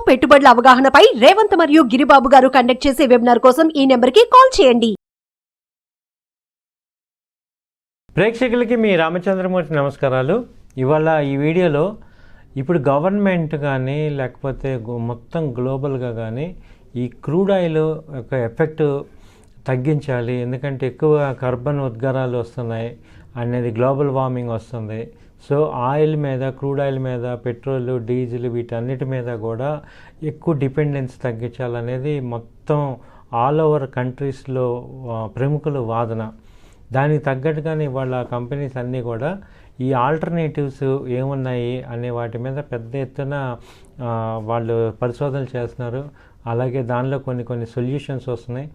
పెట్టుబడుల అవగాహనపై రేవంత్ మరియు గిరిబాబు గారు కండక్ట్ చేసే వెబినార్ కోసం ఈ నెంబర్కి కాల్ చేయండి. ప్రేక్షకులకి మీ రామచంద్రమూర్తి నమస్కారాలు. ఇవాళ ఈ వీడియోలో ఇప్పుడు గవర్నమెంట్ కానీ లేకపోతే మొత్తం గ్లోబల్గా కానీ ఈ క్రూడ్ ఆయిల్ యొక్క ఎఫెక్ట్ తగ్గించాలి, ఎందుకంటే ఎక్కువ కార్బన్ ఉద్గారాలు వస్తున్నాయి అనేది, గ్లోబల్ వార్మింగ్ వస్తుంది. సో ఆయిల్ మీద, క్రూడ్ ఆయిల్ మీద, పెట్రోల్, డీజిల్ వీటన్నిటి మీద కూడా ఎక్కువ డిపెండెన్స్ తగ్గించాలనేది మొత్తం ఆల్ ఓవర్ కంట్రీస్లో ప్రముఖుల వాదన. దానికి తగ్గట్టుగానే వాళ్ళ కంపెనీస్ అన్నీ కూడా ఈ ఆల్టర్నేటివ్స్ ఏమున్నాయి అనే వాటి మీద పెద్ద ఎత్తున వాళ్ళు పరిశోధనలు చేస్తున్నారు. అలాగే దానిలో కొన్ని సొల్యూషన్స్ వస్తున్నాయి.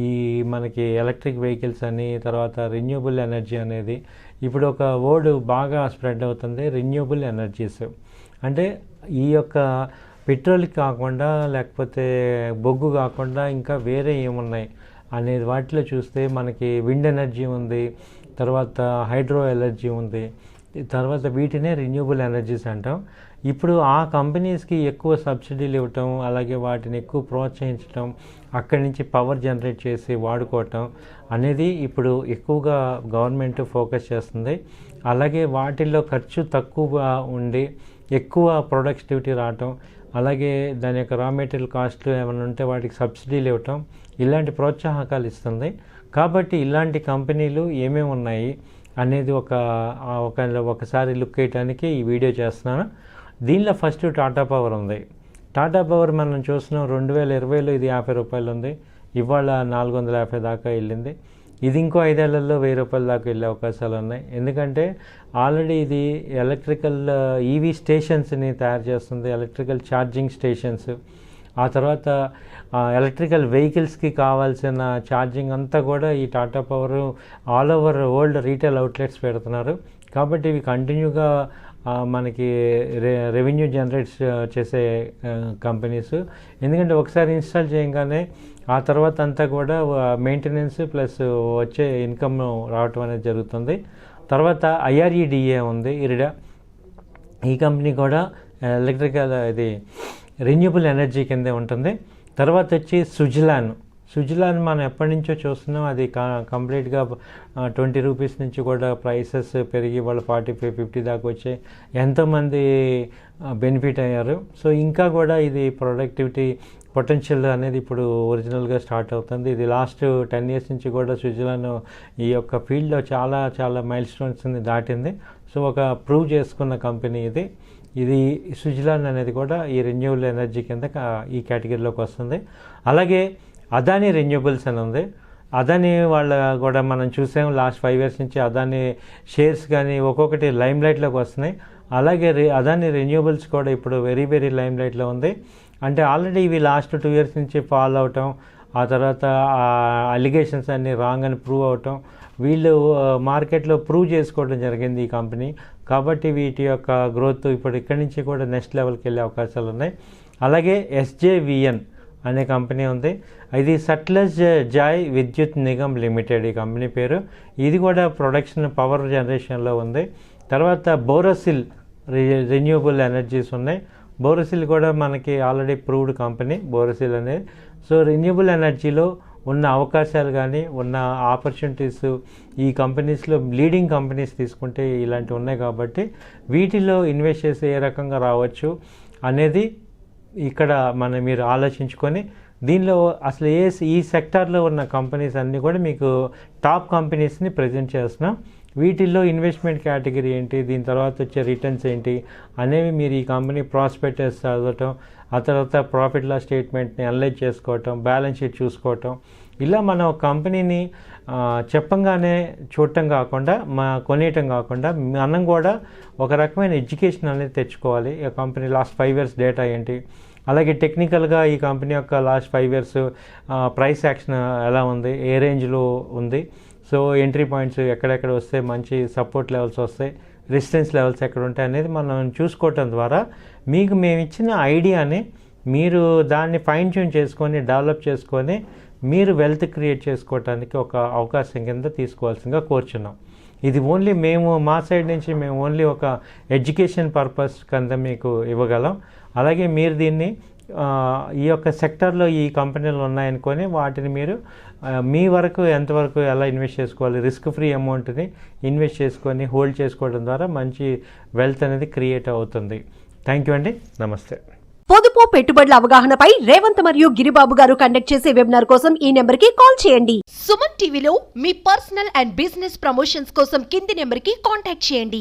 ఈ మనకి ఎలక్ట్రిక్ వెహికల్స్ అని, తర్వాత రెన్యూబుల్ ఎనర్జీ అనేది ఇప్పుడు ఒక వర్డ్ బాగా స్ప్రెడ్ అవుతుంది, రెన్యూబుల్ ఎనర్జీస్. అంటే ఈ యొక్క పెట్రోల్ కాకుండా లేకపోతే బొగ్గు కాకుండా ఇంకా వేరే ఏమున్నాయి అనేది వాటిలో చూస్తే మనకి విండ్ ఎనర్జీ ఉంది, తర్వాత హైడ్రో ఎనర్జీ ఉంది, తర్వాత వీటినే రెన్యూబుల్ ఎనర్జీస్ అంటాం. ఇప్పుడు ఆ కంపెనీస్కి ఎక్కువ సబ్సిడీలు ఇవ్వటం, అలాగే వాటిని ఎక్కువ ప్రోత్సహించడం, అక్కడి నుంచి పవర్ జనరేట్ చేసి వాడుకోవటం అనేది ఇప్పుడు ఎక్కువగా గవర్నమెంట్ ఫోకస్ చేస్తుంది. అలాగే వాటిల్లో ఖర్చు తక్కువగా ఉండి ఎక్కువ ప్రొడక్టివిటీ రావటం, అలాగే దాని యొక్క రా మెటీరియల్ కాస్ట్లు ఏమైనా ఉంటే వాటికి సబ్సిడీలు ఇవ్వటం, ఇలాంటి ప్రోత్సాహకాలు ఇస్తుంది. కాబట్టి ఇలాంటి కంపెనీలు ఏమేమి ఉన్నాయి అనేది ఒకసారి లుక్ వేయడానికి ఈ వీడియో చేస్తున్నాను. దీనిలో ఫస్ట్ టాటా పవర్ ఉంది. టాటా పవర్ మనం చూస్తున్నాం 2020లో ఇది 50 రూపాయలు ఉంది, ఇవాళ 450 దాకా వెళ్ళింది. ఇది ఇంకో 5 ఏళ్లలో 1000 రూపాయల దాకా వెళ్ళే అవకాశాలు ఉన్నాయి. ఎందుకంటే ఆల్రెడీ ఇది ఎలక్ట్రికల్ ఈవీ స్టేషన్స్ని తయారు చేస్తుంది, ఎలక్ట్రికల్ ఛార్జింగ్ స్టేషన్స్. ఆ తర్వాత ఎలక్ట్రికల్ వెహికల్స్కి కావాల్సిన ఛార్జింగ్ అంతా కూడా ఈ Tata power all over world retail outlets పెడుతున్నారు. కాబట్టి ఇవి కంటిన్యూగా మనకి రెవెన్యూ జనరేట్ చేసే కంపెనీస్. ఎందుకంటే ఒకసారి ఇన్స్టాల్ చేయగానే ఆ తర్వాత అంతా కూడా మెయింటెనెన్స్ ప్లస్ వచ్చే ఇన్కమ్ రావటం అనేది జరుగుతుంది. తర్వాత IREDA ఉంది, ఇరిడా. ఈ కంపెనీ కూడా ఎలక్ట్రికల్ ఇది రెన్యూబుల్ ఎనర్జీ కిందే ఉంటుంది. తర్వాత వచ్చి సుజలాన్ మనం ఎప్పటి నుంచో చూస్తున్నాం. అది కంప్లీట్గా 20 రూపీస్ నుంచి కూడా ప్రైసెస్ పెరిగి వాళ్ళు 45-50 దాకా వచ్చాయి. ఎంతోమంది బెనిఫిట్ అయ్యారు. సో ఇంకా కూడా ఇది ప్రొడక్టివిటీ పొటెన్షియల్ అనేది ఇప్పుడు ఒరిజినల్గా స్టార్ట్ అవుతుంది. ఇది లాస్ట్ 10 ఇయర్స్ నుంచి కూడా సుజలాన్ ఈ యొక్క ఫీల్డ్లో చాలా మైల్ స్టోన్స్ని దాటింది. సో ఒక ప్రూవ్ చేసుకున్న కంపెనీ ఇది సుజలాన్ అనేది కూడా ఈ రెన్యూబుల్ ఎనర్జీ కింద ఈ కేటగిరీలోకి వస్తుంది. అలాగే అదానీ రెన్యూబుల్స్ అని ఉంది. అదానీ వాళ్ళ కూడా మనం చూసాం లాస్ట్ 5 ఇయర్స్ నుంచి అదానీ షేర్స్ కానీ ఒక్కొక్కటి లైమ్ లైట్లోకి వస్తున్నాయి. అలాగే అదానీ రెన్యూబుల్స్ కూడా ఇప్పుడు వెరీ లైమ్ లైట్లో ఉంది. అంటే ఆల్రెడీ ఇవి లాస్ట్ 2 ఇయర్స్ నుంచి ఫాల్ అవటం, ఆ తర్వాత అలిగేషన్స్ అన్నీ రాంగ్ అని ప్రూవ్ అవటం, వీళ్ళు మార్కెట్లో ప్రూవ్ చేసుకోవడం జరిగింది ఈ కంపెనీ. కాబట్టి వీటి యొక్క గ్రోత్ ఇప్పుడు ఇక్కడి నుంచి కూడా నెక్స్ట్ లెవెల్కి వెళ్ళే అవకాశాలు ఉన్నాయి. అలాగే SJVN అనే కంపెనీ ఉంది. ఇది సట్లెజ్ జాయ్ విద్యుత్ నిగమ్ లిమిటెడ్ ఈ కంపెనీ పేరు. ఇది కూడా ప్రొడక్షన్ పవర్ జనరేషన్లో ఉంది. తర్వాత బోరోసిల్ రెన్యూబుల్ ఎనర్జీస్ ఉన్నాయి. బోరోసిల్ కూడా మనకి ఆల్రెడీ ప్రూవ్డ్ కంపెనీ బోరోసిల్ అనేది. సో రెన్యూబుల్ ఎనర్జీలో ఉన్న అవకాశాలు కానీ ఉన్న ఆపర్చునిటీస్ ఈ కంపెనీస్లో లీడింగ్ కంపెనీస్ తీసుకుంటే ఇలాంటివి ఉన్నాయి. కాబట్టి వీటిలో ఇన్వెస్ట్ చేసి ఏ రకంగా రావచ్చు అనేది ఇక్కడ మీరు ఆలోచించుకొని దీనిలో అసలు ఈ సెక్టార్లో ఉన్న కంపెనీస్ అన్నీ కూడా మీకు టాప్ కంపెనీస్ని ప్రజెంట్ చేస్తున్నాం. వీటిల్లో ఇన్వెస్ట్మెంట్ కేటగిరీ ఏంటి, దీని తర్వాత వచ్చే రిటర్న్స్ ఏంటి అనేవి మీరు ఈ కంపెనీ ప్రాస్పెక్టస్ చదవటం, ఆ తర్వాత ప్రాఫిట్ లాస్ స్టేట్మెంట్ని అనలైజ్ చేసుకోవటం, బ్యాలెన్స్ షీట్ చూసుకోవటం, ఇలా మనం కంపెనీని చెప్పంగానే చూడటం కాకుండా కొనేయటం కాకుండా మనం కూడా ఒక రకమైన ఎడ్యుకేషన్ అనేది తెచ్చుకోవాలి. ఈ కంపెనీ లాస్ట్ 5 ఇయర్స్ డేటా ఏంటి, అలాగే టెక్నికల్గా ఈ కంపెనీ యొక్క లాస్ట్ 5 ఇయర్స్ ప్రైస్ యాక్షన్ ఎలా ఉంది, ఏ రేంజ్లో ఉంది, సో ఎంట్రీ పాయింట్స్ ఎక్కడెక్కడ వస్తే మంచి సపోర్ట్ లెవెల్స్ వస్తాయి, రెసిస్టెన్స్ లెవెల్స్ ఎక్కడ ఉంటాయి అనేది మనం చూసుకోవటం ద్వారా మేము ఇచ్చిన ఐడియాని మీరు దాన్ని ఫైన్ ట్యూన్ చేసుకొని డెవలప్ చేసుకొని మీరు వెల్త్ క్రియేట్ చేసుకోవడానికి ఒక అవకాశం కింద తీసుకోవాల్సిందిగా కోరుచున్నాం. ఇది ఓన్లీ మేము మా సైడ్ నుంచి ఓన్లీ ఒక ఎడ్యుకేషన్ పర్పస్ కింద మీకు ఇవ్వగలం. అలాగే మీరు దీన్ని ఈ యొక్క సెక్టర్లో ఈ కంపెనీలు ఉన్నాయనుకొని వాటిని మీరు మీ వరకు ఎంతవరకు ఎలా ఇన్వెస్ట్ చేసుకోవాలి, రిస్క్ ఫ్రీ అమౌంట్ని ఇన్వెస్ట్ చేసుకొని హోల్డ్ చేసుకోవడం ద్వారా మంచి వెల్త్ అనేది క్రియేట్ అవుతుంది. థ్యాంక్ యూ అండి, నమస్తే. పొదుపు పెట్టుబడుల అవగాహనపై రేవంత్ మరియు గిరిబాబు గారు కండక్ట్ చేసే వెబినార్ కోసం ఈ నెంబర్కి కాల్ చేయండి. సుమన్ టీవీలో మీ పర్సనల్ అండ్ బిజినెస్ ప్రమోషన్స్ కోసం కింది నెంబర్కి కాంటాక్ట్ చేయండి.